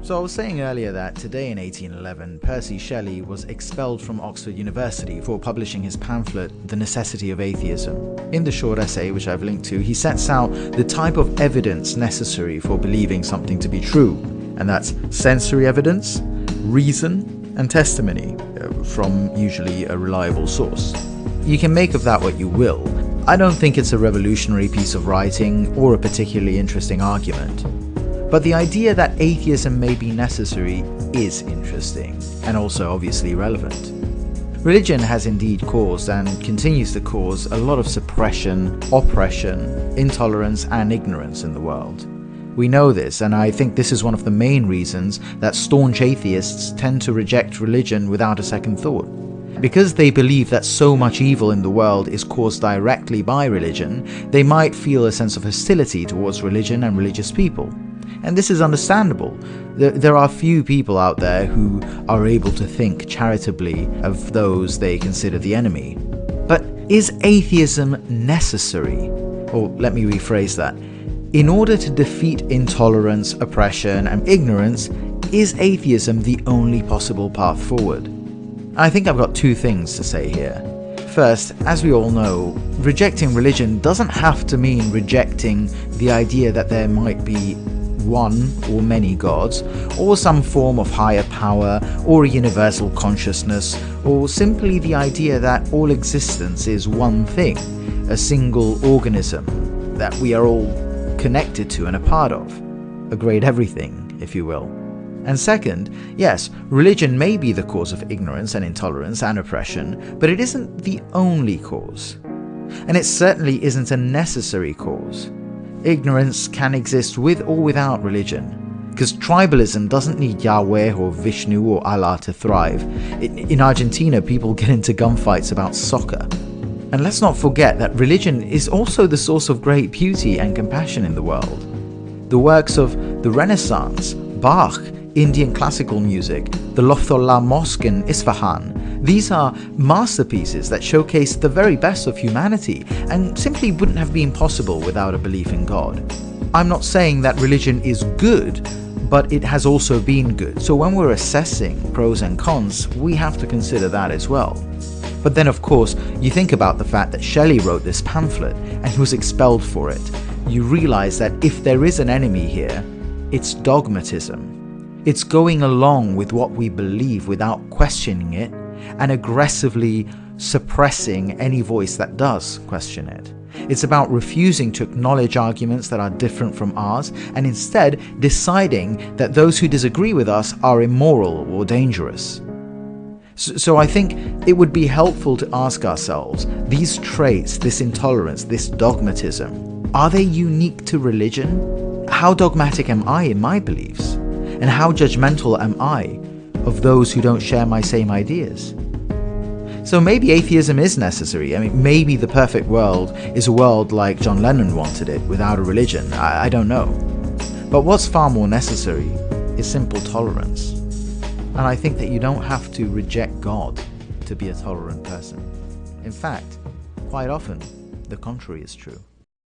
So I was saying earlier that today in 1811, Percy Shelley was expelled from Oxford University for publishing his pamphlet, The Necessity of Atheism. In the short essay, which I've linked to, he sets out the type of evidence necessary for believing something to be true, and that's sensory evidence, reason, and testimony from usually a reliable source. You can make of that what you will. I don't think it's a revolutionary piece of writing or a particularly interesting argument. But the idea that atheism may be necessary is interesting, and also obviously relevant. Religion has indeed caused and continues to cause a lot of suppression, oppression, intolerance, and ignorance in the world. We know this, and I think this is one of the main reasons that staunch atheists tend to reject religion without a second thought. Because they believe that so much evil in the world is caused directly by religion, they might feel a sense of hostility towards religion and religious people. And this is understandable. There are few people out there who are able to think charitably of those they consider the enemy. But is atheism necessary? Or let me rephrase that. In order to defeat intolerance, oppression, and ignorance, is atheism the only possible path forward? I think I've got two things to say here. First, as we all know, rejecting religion doesn't have to mean rejecting the idea that there might be one or many gods, or some form of higher power, or a universal consciousness, or simply the idea that all existence is one thing, a single organism that we are all connected to and a part of, a great everything, if you will. And second, yes, religion may be the cause of ignorance and intolerance and oppression, but it isn't the only cause. And it certainly isn't a necessary cause. Ignorance can exist with or without religion, because tribalism doesn't need Yahweh or Vishnu or Allah to thrive. In Argentina, people get into gunfights about soccer. And let's not forget that religion is also the source of great beauty and compassion in the world. The works of the Renaissance, Bach, Indian classical music, the Loftullah Mosque in Isfahan, these are masterpieces that showcase the very best of humanity and simply wouldn't have been possible without a belief in God. I'm not saying that religion is good, but it has also been good. So when we're assessing pros and cons, we have to consider that as well. But then of course, you think about the fact that Shelley wrote this pamphlet and he was expelled for it. You realize that if there is an enemy here, it's dogmatism. It's going along with what we believe without questioning it and aggressively suppressing any voice that does question it. It's about refusing to acknowledge arguments that are different from ours and instead deciding that those who disagree with us are immoral or dangerous. So I think it would be helpful to ask ourselves, these traits, this intolerance, this dogmatism, are they unique to religion? How dogmatic am I in my beliefs? And how judgmental am I of those who don't share my same ideas? So maybe atheism is necessary. I mean, maybe the perfect world is a world like John Lennon wanted it, without a religion. I don't know. But what's far more necessary is simple tolerance. And I think that you don't have to reject God to be a tolerant person. In fact, quite often, the contrary is true.